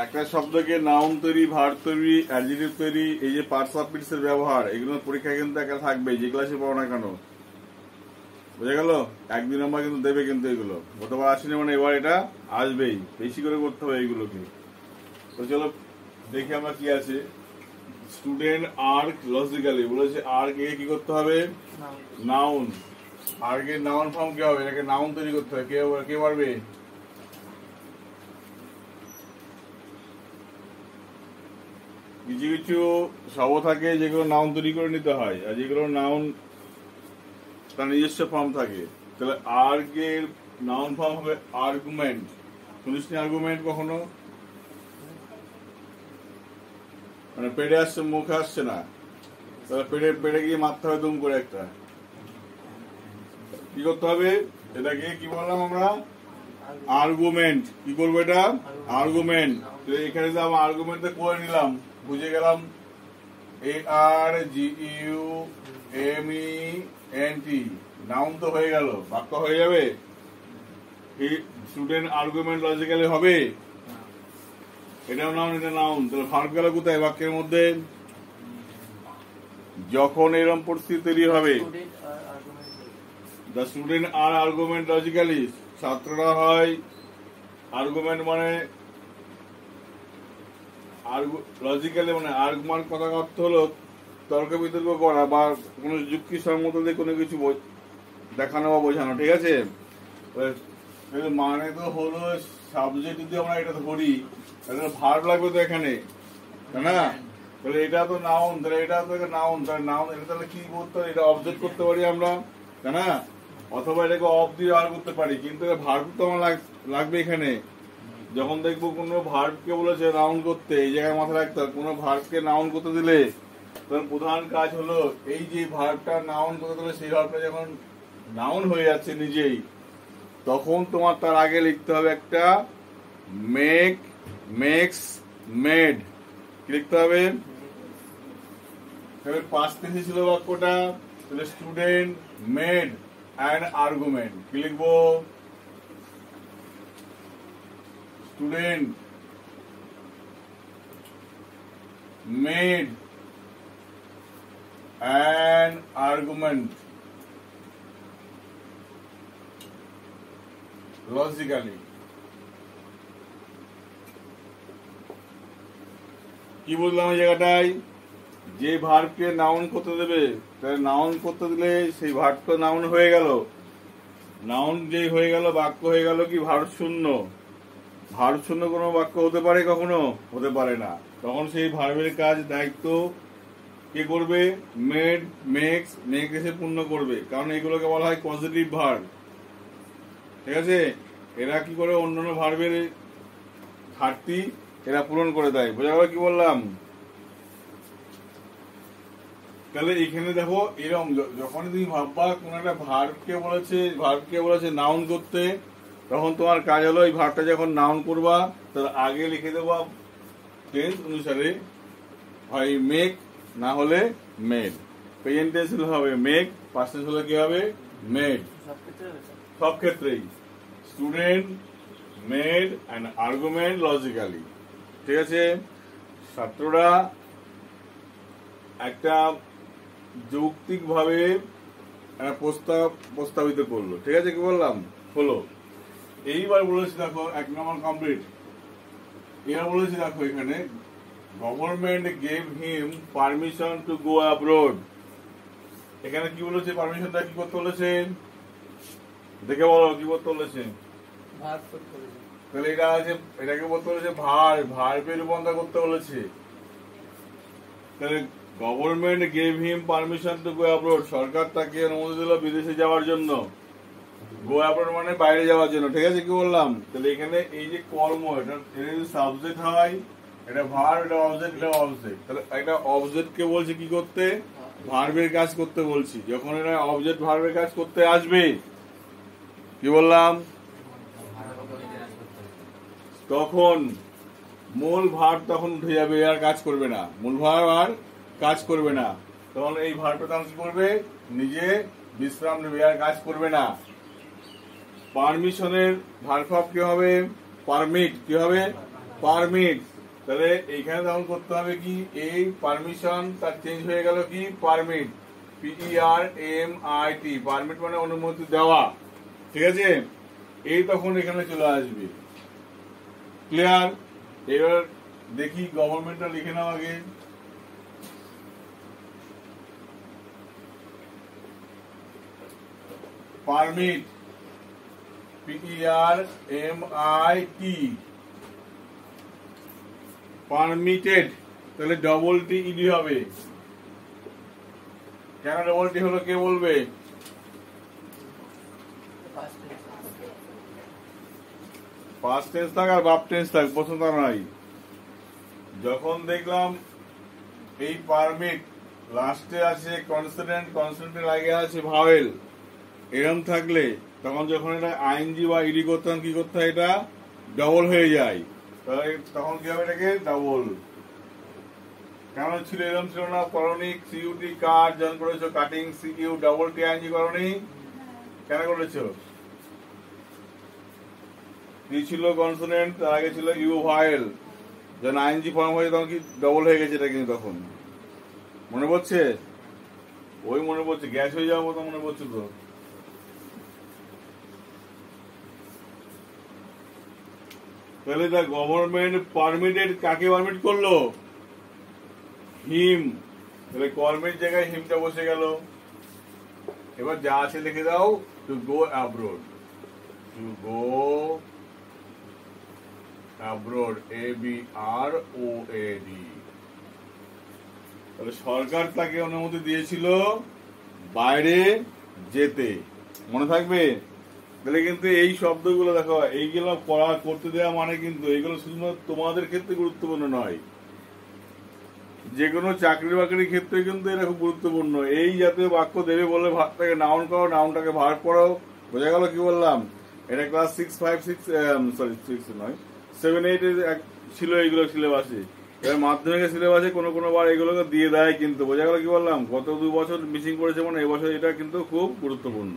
একটা শব্দকে নাউন তৈরি, ভার্ব তৈরি, অ্যাডজেক্টিভ তৈরি, এই যে পার্টস অফ স্পিচ এর ব্যবহার, এগুলো পরীক্ষায় কিন্তু একটা থাকবে, যে ক্লাসে পড়ো না কেন। বুঝা গেল? 1-2 নম্বর কিন্তু দেবে, কিন্তু এগুলো গতবার আসেনি মানে এবার এটা আসবেই, বেশি করে করতে হবে এইগুলোকে। তো চলো দেখি আমরা কি আছে। স্টুডেন্ট আর্ক লজিক্যালি বলেছে, আর্ক এ কি করতে হবে? নাউন। আর্ক এর নাউন ফর্ম কি হবে? এটাকে নাউন তৈরি করতে হবে। কে পারবে? কিছু কিছু শব্দ থাকে যেগুলো নাউন তৈরি করে নিতে হয়, আর যেগুলো নাউন তার নিজস্ব ফর্ম থাকে। তাহলে আর্গ এর নাউন ফর্ম হবে আর্গুমেন্ট। শুনিস নি আর্গুমেন্ট কখনো? মানে পেটে আসছে, মুখে আসছে না, তাহলে পেটে গিয়ে মারতে হবে দুম করে একটা। কি করতে হবে? এটাকে কি বললাম আমরা? আর্গুমেন্ট। কি করবো এটা? আর্গুমেন্ট। এখানে যে আমরা আর্গুমেন্টটা করে নিলাম, বুঝে গেলাম ARGUMENT, নাউন তো হয়ে গেল, বাক্য হয়ে যাবে। স্টুডেন্ট আর্গুমেন্ট লজিক্যালি হবে, এটাও নাউন, এটা নাউন। তাহলে ভার্ব গেল কোথায় বাক্যের মধ্যে? যখন এরকম পরিস্থিতি তৈরি হবে, the student are argument logically, ছাত্ররা হয় আর্গুমেন্ট, মানে লজিক্যালি মানে আর্গুমেন্ট কথা অর্থ হলো তর্ক বিতর্ক করা বা কোনো যুক্তিসম্মত দিয়ে কোনো কিছু দেখানো বা বোঝানো, ঠিক আছে? মানে তো হলো সাবজেক্ট, যদি আমরা এটা ধরি তাহলে ভার্ব লাগবে তো এখানে, তাই না? তাহলে এটা তো নাউন, তাহলে এটা তো নাউন, তাহলে নাউন এটা তাহলে কি করতে হবে? এটা অবজেক্ট করতে পারি আমরা, তাই না? অথবা এটাকে অফ দিয়ে আর করতে পারি, কিন্তু ভার্ব তো আমার লাগবে এখানে। যখন দেখবো কোনো ভার্বকে বলেছে নাউন করতে, এই জায়গায় মাথায় রাখতে হবে, কোনো ভার্বকে নাউন করতে দিলে তখন প্রধান কাজ হলো এই যে ভার্বটা নাউন করতে দিলে, সেই ভার্বটা যখন নাউন হয়ে যাচ্ছে নিজেই, তখন তোমার তার আগে লিখতে হবে একটা মেক, মেক্স, মেড। কি লিখতে হবে? পাস্ট টেন্সে ছিল বাক্যটা, তাহলে স্টুডেন্ট মেড অ্যান আর্গুমেন্ট। কি লিখবো? Student made an argument logically. কি বললাম এই জায়গাটায়? যে ভার্বকে নাউন করতে দেবে, তাহলে নাউন করতে দিলে সেই ভার্ব তো নাউন হয়ে গেল। নাউন যে হয়ে গেল, বাক্য হয়ে গেল কি ভার্ব শূন্য। ভার্ব শূন্য কোনো বাক্য হতে পারে? কখনো হতে পারে না। তখন সেই ভার্বের কাজ, দায়িত্ব কে করবে? মেড, মেক্স, মেক এসে পূর্ণ করবে, কারণ এগুলোকে বলা হয় পজিটিভ ভার্ব, ঠিক আছে? এরা কি করে? অন্যান্য ভার্বের ঘাটতি এরা পূরণ করে দেয়। বোঝা গেল কি বললাম? তাহলে এখানে দেখো, এরকম যখন তুমি ভাববা কোন একটা ভার্বকে বলেছে নাউন করতে, তখন তোমার কাজ হলো এই ভার্বটা যখন নাউন করবা তার আগে লিখে দেবা টেন্স অনুসারে, হয় মেক, না হলে মেড। প্রেজেন্ট টেন্স হবে মেক, পাস্ট টেন্স হলে কি হবে? মেড। সব ক্ষেত্রেই student made an argument logically, ঠিক আছে? ছাত্ররা একটা যৌক্তিক ভাবে প্রস্তাবিত করলো, ঠিক আছে? কি বললাম? হলো। এইবার বলেছি দেখো, 1 নম্বর কমপ্লিট। এবার বলেছি দেখো, এখানে government gave him permission to go abroad. এখানে কি বলেছে? পারমিশনটা কি করতে বলেছে? দেখে বলো কি করতে বলেছে? তাহলে এটা আছে, এটাকে বলতে বলেছে ভার্বের রূপান্তর করতে বলেছে। তাহলে government gave him permission to go abroad, সরকার তাকে অনুমতি দিল বিদেশে যাওয়ার জন্য। গো অ্যাব্রোড মানে বাইরে যাওয়ার জন্য, ঠিক আছে? কি বললাম? তাহলে এখানে এই যে কর্ম, এটা যদি সাবজেক্ট হয়, এটা ভার্ব, এটা অবজেক্ট, এটা অবজেক্ট। তাহলে একটা অবজেক্টকে বলছে কি করতে? ভার্বের কাজ করতে বলছি। যখন এটা অবজেক্ট ভার্বের কাজ করতে আসবে, কি বললাম? তখন মূল ভার্ব তখন উঠে যাবে, আর কাজ করবে না। মূল ভার্ব আর কাজ করবে না। তখন এই ভার্বটা তখন কি করবে? নিজে বিশ্রাম নেবে, আর কাজ করবে না। পারমিশনের ভার্ব কি হবে? পারমিট। কি হবে? পারমিট, তাহলে এইখানে তখন করতে হবে কি, এই পারমিশন তার চেঞ্জ হয়ে গেল কি পারমিট, PERMIT, পারমিট মানে অনুমতি দেওয়া, ঠিক আছে। এই তখন এখানে চলে আসবে। ক্লিয়ার? এবার দেখি গভর্নমেন্টটা লিখে নাও আগে। পারমিট, PERMIT, পারমিটেড, তাহলে ডবল টি ইডি হবে। কেন ডবল টি হলো কে বলবে? পাস্ট টেন্স থাক আর ভার্ব টেন্স থাক, প্রশ্ন নাই। যখন দেখলাম এই পারমিট লাস্টে আছে কনসোনেন্ট, কনসোনেন্টের আগে আছে ভাওয়েল, এরকম থাকলে তখন যখন এটা আইএনজি বা ইডি করতাম কি করতে হয়, এটা ডবল হয়ে যায়, তাহলে তখন কি হবে এটাকে ডবল। কেমন ছিল? এরকম ছিল না? করণী সিইউটি কাট যখন করেছো, cutting CU double T ING করণী কেন করেছো? কি ছিল কনসোনেন্ট, তার আগে ছিল ইউ ভাইল, যখন আইএনজি ফর্ম হয়ে তখন কি ডবল হয়ে গেছে এটা, কিন্তু তখন মনে পড়ছে? ওই মনে পড়ছে, গ্যাস হয়ে যাওয়ার মতো মনে পড়ছে তো। তাহলে দ্য গভর্নমেন্ট পারমিটেড, কাকে পারমিট করলো? হিম, তাহলে কর্মের জায়গায় হিমটা বসে গেল। এবার যা আছে লিখে দাও, two go abroad, two go abroad, ABROAD। তাহলে সরকার তাকে অনুমতি দিয়েছিল বাইরে যেতে, মনে থাকবে? তাহলে কিন্তু এই শব্দগুলো দেখো, এইগুলো করতে দেওয়া মানে কিন্তু এইগুলো শুধুমাত্র তোমাদের ক্ষেত্রে গুরুত্বপূর্ণ নয়, যে কোনো চাকরি বাকরির ক্ষেত্রে কিন্তু এটা খুব গুরুত্বপূর্ণ। এই জাতীয় বাক্য দেবে বলে ভার্বটাকে নাউন করো, নাউনটাকে ভার্ব করো। বোঝা গেল কি বললাম? এটা ক্লাস 7, 8 ছিল এইগুলো সিলেবাসে। এবার মাধ্যমিকের সিলেবাসে কোনো কোনো বার এগুলোকে দিয়ে দেয় কিন্তু। বোঝা গেল কি বললাম? গত 2 বছর মিসিং করেছে মানে এবছর এটা কিন্তু খুব গুরুত্বপূর্ণ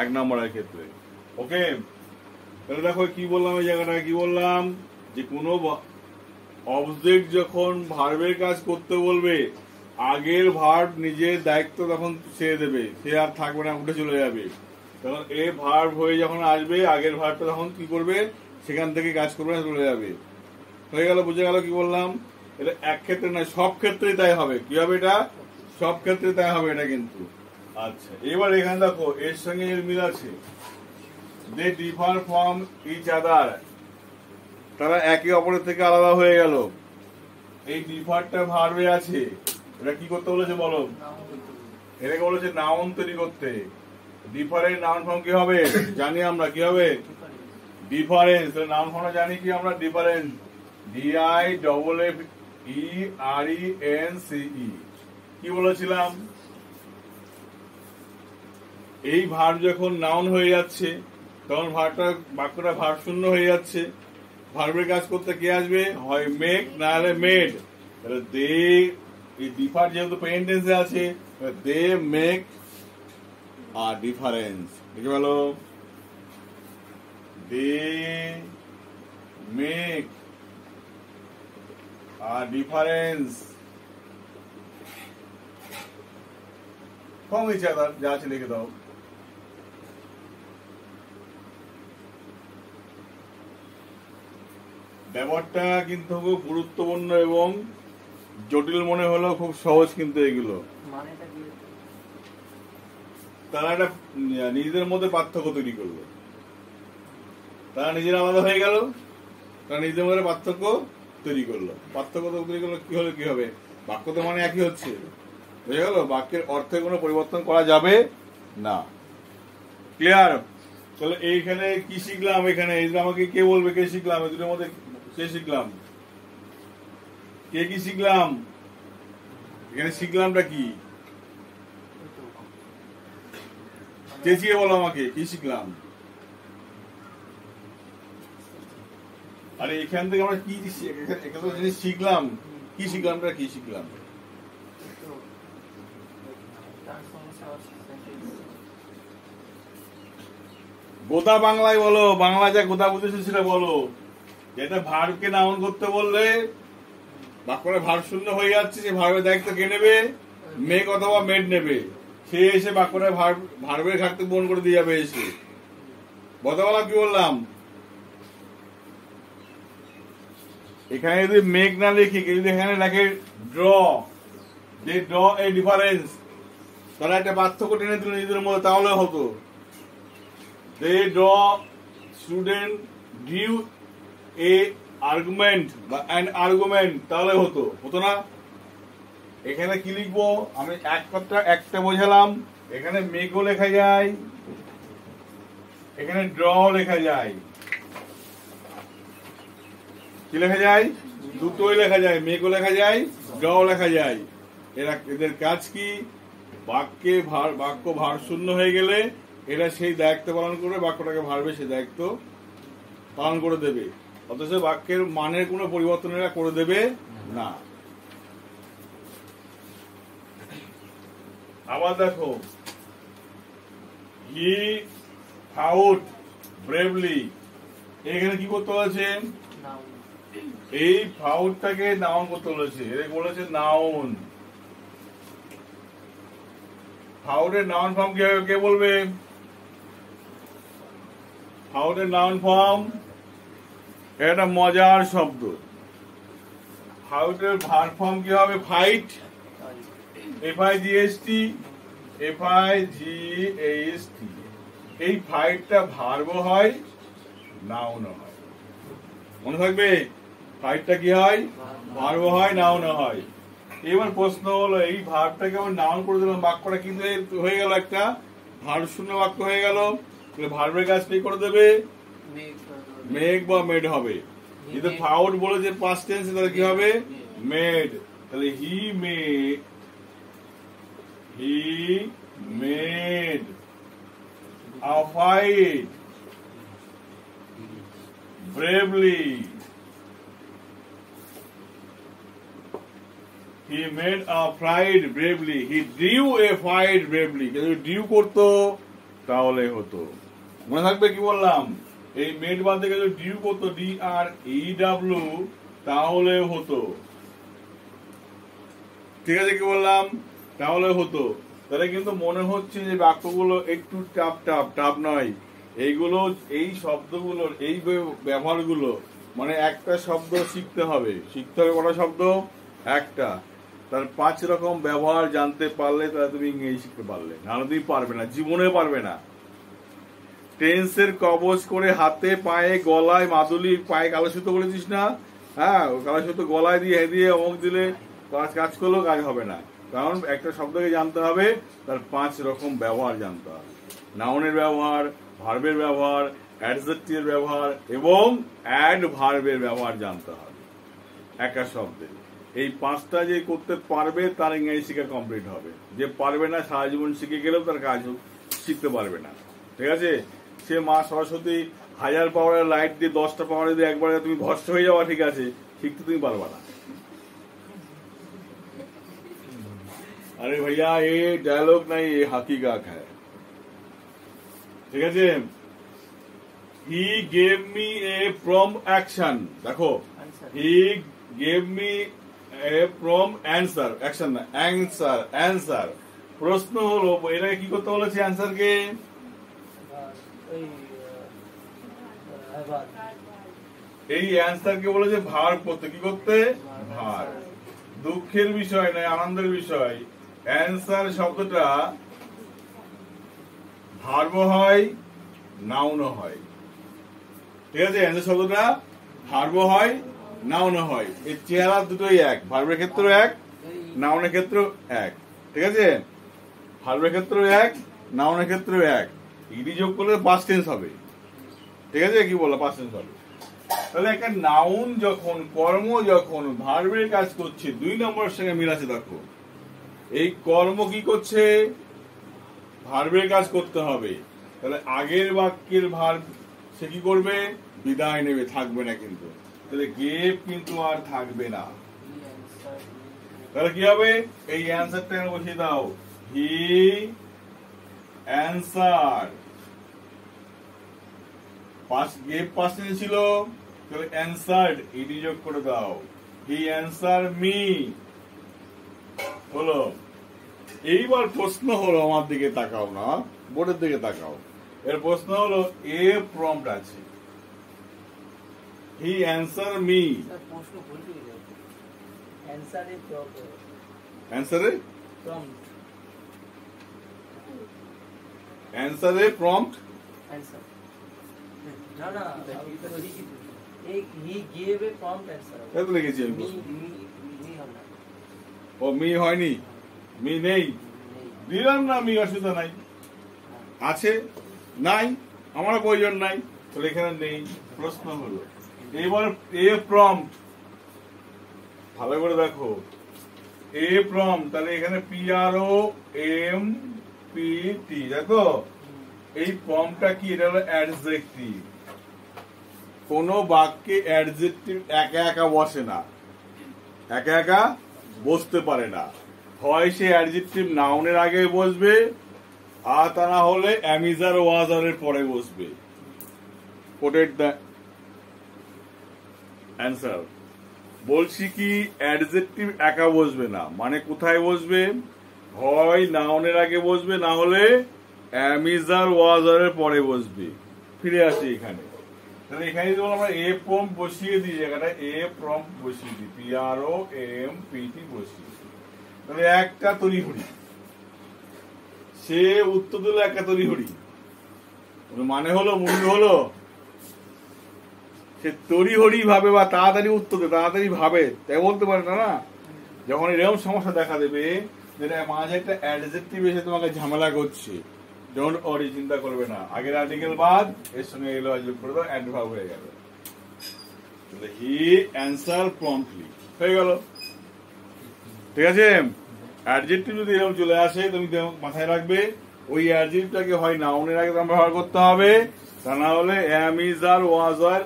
1 নম্বরের ক্ষেত্রে। ওকে, তাহলে দেখো কি বললাম, এই জায়গাটায় কি বললাম, যে কোনো অবজেক্ট যখন ভার্বের কাজ করতে বলবে, আগের ভার্ব নিজের দায়িত্ব তখন ছেড়ে দেবে, সে আর থাকবে না, উঠে চলে যাবে। তখন এ ভার্ব হয়ে যখন আসবে, আগের ভার্বটা তখন কি করবে, সেখান থেকে কাজ করবে না, চলে যাবে। হয়ে গেল? বুঝে গেল কি বললাম? এটা এক ক্ষেত্রে নয়, সব ক্ষেত্রেই তাই হবে। কি হবে এটা? সব ক্ষেত্রে তাই হবে এটা কিন্তু। আচ্ছা, এবার এখানে দেখো এর সঙ্গে এর মিল আছে। They differ from each other, তারা একে অপরের থেকে আলাদা হয়ে গেল। এই ডিফারটা ভার্বে আছে, এটা কি করতে বলেছে বলো? এটাকে বলেছে নাউন তৈরি করতে। ডিফারেন্ট নাউন ফর্ম কি হবে জানি আমরা, কি হবে? ডিফারেন্স। নাউন ফর্ম জানি কি আমরা? Difference, DIFFERENCE। কি বলেছিলাম? এই ভার্ব যখন নাউন হয়ে যাচ্ছে তখন বাক্যটা ভার্ব শূন্য হয়ে যাচ্ছে। ভার্বের কাজ করতে কে আসবে? হয় মেক, না হলে মেড। তাহলে দে, এই ডিফার যেহেতু প্রেজেন্ট টেন্সে আছে, দে মেক আ ডিফারেন্স। দেখে গেল? They make a difference from each other, যা আছে লিখে দাও। ব্যাপারটা কিন্তু খুব গুরুত্বপূর্ণ এবং জটিল মনে হলেও খুব সহজ কিন্তু এগুলো। তারা একটা নিজেদের মধ্যে পার্থক্য তৈরি করলো, তারা নিজেরা আলাদা হয়ে গেল, তারা নিজেদের মধ্যে পার্থক্য তৈরি করলো। পার্থক্য তৈরি করলো কি হলে কি হবে? বাক্য তো মানে একই হচ্ছে, বুঝে গেল? বাক্যের অর্থে কোনো পরিবর্তন করা যাবে না। ক্লিয়ার? তাহলে এইখানে কি শিখলাম? এখানে আমাকে কে বলবে কে শিখলাম? এই দুটোর মধ্যে কে শিখলাম? কে কি শিখলাম? এখানে শিখলামটা কি? চেঁচিয়ে বলো আমাকে, কি শিখলাম? আরে এখান থেকে আমরা কি জিনিস শিখলাম? কি শিখলামটা কি শিখলাম? গোদা বাংলায় বলো, বাংলা যা গোদা বুঝেছো সেটা বলো। যেটা ভার্বকে নাউন করতে বললে বাক্যটা ভার্ব শূন্য হয়ে যাচ্ছে, সে ভার্বের দায়িত্ব কে নেবে? মেক অথবা মেড নেবে। সে এসে বাক্যটা ভার্বের ঘাটতি পূরণ করে দিয়ে যাবে এসে। বলা কি বললাম? এখানে যদি মেক না লিখি, যদি এখানে লেখে ড্র, যে ড্র এ ডিফারেন্স, তারা একটা পার্থক্য টেনে দিল নিজেদের মধ্যে, তাহলে হতো দে ড্র স্টুডেন্ট ডিউ এ আর্গুমেন্ট বা অ্যান আর্গুমেন্ট, তাহলে হতো না। এখানে কি লিখবো আমি? একটা বোঝালাম। এখানে মেকও লেখা যায়, এখানে ড্র লেখা যায়। কি লেখা যায়? দুটোই লেখা যায়, মেকও লেখা যায়, ড্র লেখা যায়। এদের কাজ কি? বাক্য ভার শূন্য হয়ে গেলে এরা সেই দায়িত্ব পালন করবে, বাক্যটাকে ভারবে সেই দায়িত্ব পালন করে দেবে। অথচ বাক্যের মানের কোনো পরিবর্তন এরা করে দেবে না। আবার দেখো, হি ফাউট ব্রেভলি, এখানে কি করতে বলেছে? এই ফাউটটাকে নাউন করতে বলেছে। এর বলেছে নাউন। ফাউটের নাউন ফর্ম কি হবে? কে বলবে? ফাউটের নাউন ফর্ম এটা মজার শব্দ। ফাউটের ভার্ব ফর্ম কি হবে? Fight, FIGHT, FIGHT। এই ফাইটটা ভার্বও হয়, নাউনও হয়। মনে থাকবে, ফাইটটা কি হয়? ভার্বও হয়, নাউনও হয়। এবার প্রশ্ন হলো, এই ভার্বটাকে আমরা নাউন করে দিলাম, বাক্যটা কিন্তু হয়ে গেল একটা ভার্ব শূন্য বাক্য হয়ে গেল। ভার্বের কাজ কি করে দেবে? মেক বা মেড হবে। কিন্তু ফাউট বলে যে পাস্ট টেন্স, তাহলে কি হবে? মেড। তাহলে he made a fight bravely. He made a fight bravely. He drew a fight bravely. যদি ডিউ করতো তাহলে হতো। মনে থাকবে কি বললাম? এই মেড বাদ থেকে যদি ডিউ করতো, DREW, তাহলে হতো। ঠিক আছে, কি বললাম? তাহলে হতো। তাহলে কিন্তু মনে হচ্ছে যে বাক্যগুলো একটু টাফ নয়। এইগুলো, এই শব্দগুলোর এই ব্যবহারগুলো, মানে একটা শব্দ শিখতে হবে কটা শব্দ? একটা। তার 5 রকম ব্যবহার জানতে পারলে তাহলে তুমি ইংরেজি শিখতে পারলে, নাহলে তুমি পারবে না, জীবনে পারবে না। টেন্সের কবজ করে হাতে, পায়ে, গলায়, মাদুলি পায়ে কালো সুতো বলেছিস না? হ্যাঁ, কালো সুতো গলায় দিয়ে অমুক দিলে কাজ করলেও কাজ হবে না। কারণ একটা শব্দকে জানতে হবে, তার 5 রকম ব্যবহার জানতে হবে। নাউনের ব্যবহার, ভার্বের ব্যবহার, অ্যাডজেক্টিভের ব্যবহার এবং অ্যাডভার্বের ব্যবহার জানতে হবে একটা শব্দে। এই 5টা যে করতে পারবে তার ইংরেজি শিক্ষা কমপ্লিট হবে। যে পারবে না, সারা জীবন শিখে গেলেও তার কাজ শিখতে পারবে না। ঠিক আছে? সে মা সরস্বতী 1000 পাওয়ারের লাইট দিয়ে 10টা পাওয়ারে দিয়ে একবারে তুমি ভস্ম হয়ে যাওয়া, ঠিক আছে, শিখতে তুমি পারবা না। अरे भैया ये डायलॉग नहीं, ये हकीकत है। ठीक है? He gave me a prompt action. देखो, he gave me a prompt answer. Action না, answer. প্রশ্ন হলো এরা কি করতে বলেছে? অ্যান্সার কে? এই অ্যান্সার কে বলেছে ভার্ব করতে। কি করতে? ভার্ব। দুঃখের বিষয় নয়, আনন্দের বিষয়। অ্যান্সার শব্দটা ভার্ব হয়, নাউনও হয়। ঠিক আছে? অ্যান্সার শব্দটা ভার্ব হয়, নাউনও হয়। এর চেহারা দুটোই এক, ভার্বের ক্ষেত্রেও এক, নাউনের ক্ষেত্রেও এক। ঠিক আছে? ভার্বের ক্ষেত্রেও এক, নাউনের ক্ষেত্রেও এক। ইডি যোগ করলে পাস্ট টেন্স হবে। ঠিক আছে? কি বললো? পাস্ট টেন্স হবে। তাহলে একটা নাউন যখন, কর্ম যখন ভার্বের কাজ করছে, 2 নম্বরের সঙ্গে মিল আছে। দেখো, এই কর্ম কি করছে? ভার্বের কাজ করতে হবে। তাহলে আগের বাক্যের ভার্ব সে কি করবে? বিদায় নেবে, থাকবে না কিন্তু। তাহলে গেভ কিন্তু আর থাকবে না। তাহলে কি হবে? এই অ্যান্সারটা বসিয়ে দাও, হি অ্যান্সার। গেভ পাস্ট টেন্স ছিল, তাহলে অ্যান্সার্ড এটি যোগ করে দাও। হি অ্যান্সার মি হলো। এইবার প্রশ্ন হলো, আমার দিকে তাকাও না, বোর্ডের দিকে তাকাও। এর প্রশ্ন হলো এ প্রম্পট আছে, হি অ্যান্সার মি। অ্যান্সারে প্রম্পট লিখেছি আমি। ও মি হয়নি, মি নেই, দিলাম না মি, অসুবিধা নাই। আছে নাই, আমার প্রয়োজন নাই, তাহলে এখানে নেই। প্রশ্ন হলো এবার এ প্রম্পট, ভালো করে দেখো, এ প্রম্পট, তাহলে এখানে PROMPT, দেখো এই প্রম্পটটা কি? এটা হলো অ্যাডজেক্টিভ। কোন বাক্যে অ্যাডজেক্টিভ একা একা বসে না, একা একা বসতে পারে না। হয় সে অ্যাডজেক্টিভ নাউনের আগে বসবে, আর তা না হলে অ্যামিজার ওয়াজারের পরে বসবে। Quoted the answer. বলছি কি, অ্যাডজেক্টিভ একা বসবে না, মানে কোথায় বসবে? হয় নাউনের আগে বসবে, না হলে অ্যামিজার ওয়াজারের পরে বসবে। ফিরে আসি এখানে, তাহলে এখানে যদি আমরা এ প্রম্পট বসিয়ে দিই, জায়গাটা এ প্রম্পট বসিয়ে দিই, PROMPT বসিয়ে দিই, তাহলে একটা তড়িঘড়ি, সে উত্তর দিল একটা তড়িঘড়ি। মানে হলো, মূল্য হলো, সে তড়িঘড়ি ভাবে বা তাড়াতাড়ি উত্তর দেবে, তাড়াতাড়ি ভাবে, তাই বলতে পারে না। না, যখন এরকম সমস্যা দেখা দেবে, যেটা মাঝে একটা অ্যাডজেক্টিভ এসে তোমাকে ঝামেলা করছে, ডোন্ট ওয়ারি, চিন্তা করবে না, আগের আর্টিকেল বাদ, এর সঙ্গে এলো যোগ করে দাও, অ্যাডভার্ব হয়ে গেল। হি অ্যান্সার প্রম্পটলি হয়ে গেল। ঠিক আছে, অ্যাডজেক্টিভ যদি এরকম চলে আসে, তুমি মাথায় রাখবে ওই অ্যাডজেক্টিভটাকে হয় নাউনের আগে তোমার ব্যবহার করতে হবে, তা না হলে am, is, are, was, are,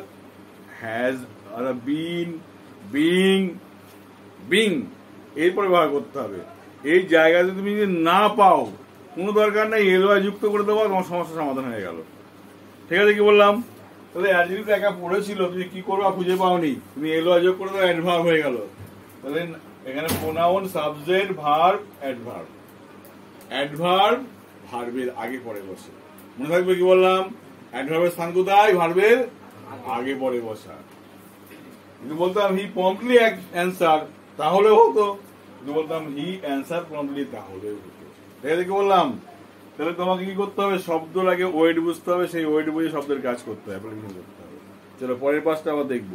has, are, been, being, being এরপরে ব্যবহার করতে হবে। এই জায়গাতে তুমি যদি না পাও, কোনো দরকার নেই, এলওয়াই যুক্ত করে দেবো, তোমার সমস্যার সমাধান হয়ে গেল। ঠিক আছে, কি বললাম? তাহলে অ্যাডজেক্টিভ একা পড়েছিল, তুমি কি করবা খুঁজে পাওনি, তুমি এলওয়াই যোগ করে দেবো, অ্যাডভার্ব হয়ে গেল। তাহলে এখানে pronoun, subject, verb, adverb. Adverb ভার্বের আগে পরে বসে, মনে থাকবে কি বললাম? অ্যাডভার্বের স্থান কোথায়? ভার্বের আগে পরে বসা। যদি বলতাম হি প্রম্পটলি অ্যান্সার, তাহলেও হতো। যদি বলতাম হি অ্যান্সার প্রম্পটলি, তাহলেও হতো। ঠিক আছে, কি বললাম? তাহলে তোমাকে কি করতে হবে? শব্দের আগে ওয়েট বুঝতে হবে, সেই ওয়েট বুঝে শব্দের কাজ করতে হবে, চলো পরের পাঁচটা আবার দেখবো।